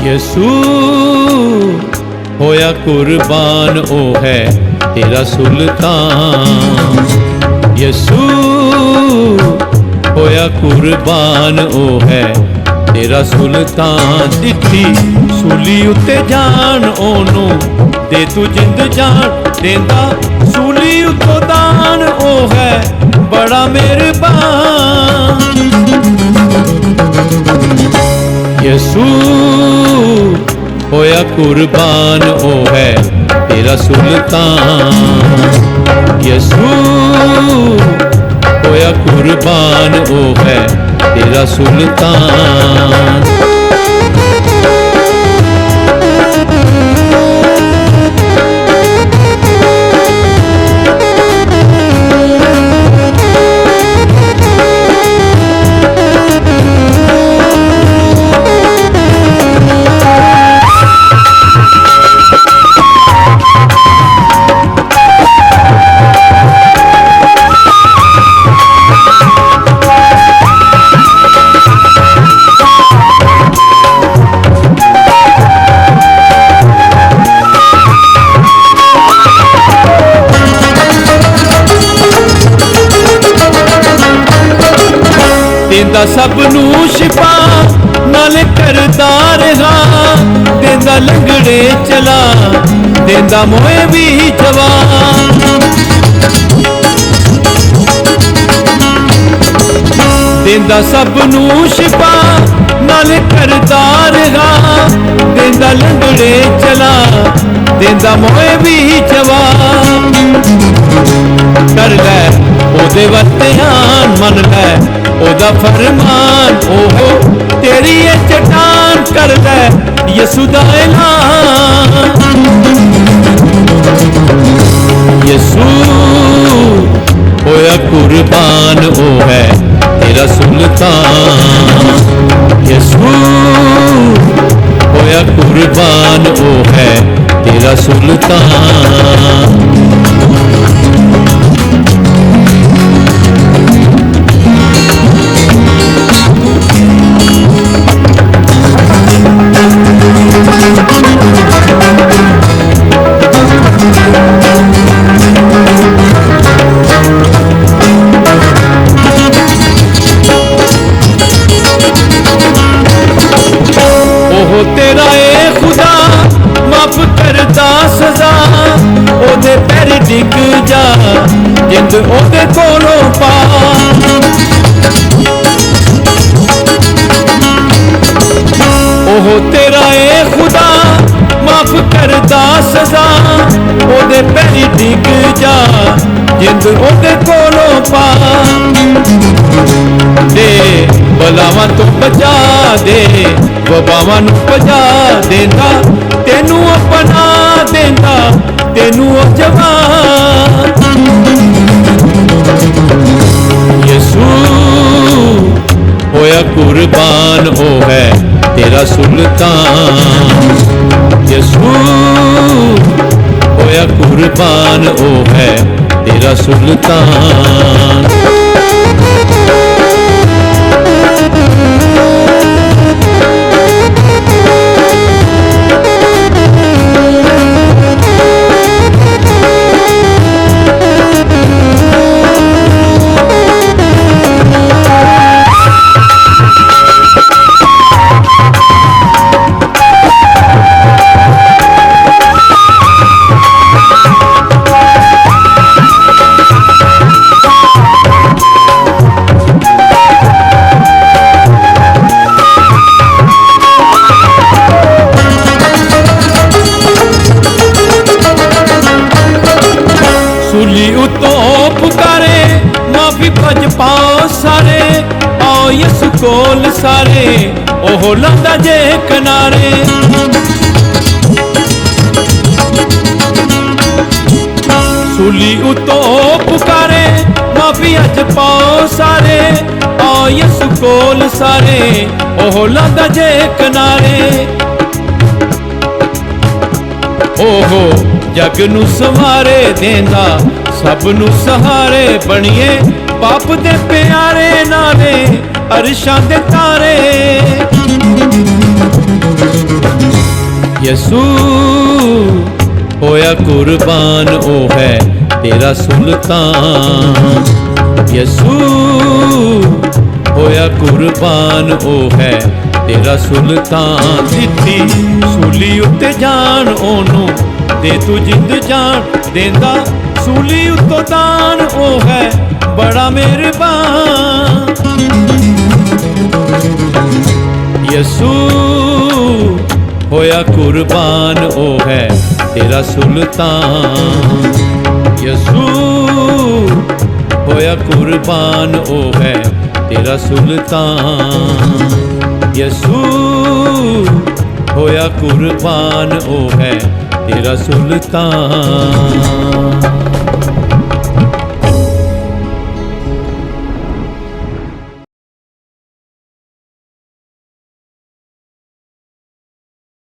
यसू होया कुर्बान ओ है तेरा सुल्तान। यसू होया कुर्बान ओ है तेरा सुल्तान। दिखी सूली उत्ते जान ओनू दे तू जिंद जान देंदा सूली उत्तो दान ओ है बड़ा मेहरबान। यसू होया कुर्बान ओ है तेरा सुल्तान। यसू होया कुर्बान ओ है तेरा सुल्तान। देंदा सबनू शिफा नाले करदा रहा देंदा लंगड़े चला देंदा मोए भी जवान। देंदा सबनू शिफा नाले करदा रहा देंदा लंगड़े चला देंदा मोए भी जवान। कर लै ओदे वत्यान मन लै ओदा फरमान ओहो तेरी ये चट्टान। कर लै यसू दा ऐलान। यसू होया कुर्बान ओ है तेरा सुल्तान। यसू होया कुर्बान ओ है तेरा सुल्तान। तेरा ए खुदा माफ करदा सजा ओदे पैर डिग जा जिंद ओदे कोलों पा। ओहो तेरा ए खुदा माफ करदा सजा ओदे पैर डिग जा जिंद ओदे कोलों पा। दे बलावां तो बचा दे वबावां नू बचा देंदा तेनू अपना देंदा तेनू जवान। यसू होया कुर्बान ओ है तेरा सुल्तान। यसू होया कुर्बान ओ है तेरा सुल्तान। सूली उतो पुकारे माफी भज पाओ सारे आओ यसू कोल सारे ओहो लंदा जे किनारे। सूली उतो पुकारे माफी अज पाओ सारे आओ यसू कोल सारे ओहो लंदा जे किनारे। ओहो जग नू संवारे देंदा सब नू सहारे बनिए पाप दे प्यारे नाले अरशां दे तारे। यसू होया कुर्बान ओ है तेरा सुल्तान। यसू होया कुर्बान ओ है तेरा सुल्तान। दित्ती सूली उत्ते जान ओनू दे तू जिंद जान, देंदा सूली उत्तों दान ओ है बड़ा मेहरबान। यसू होया कुर्बान ओ है तेरा सुल्तान। यसू होया कुर्बान ओ है तेरा सुल्तान। यसू होया कुर्बान ओ है तेरा सुल्तान।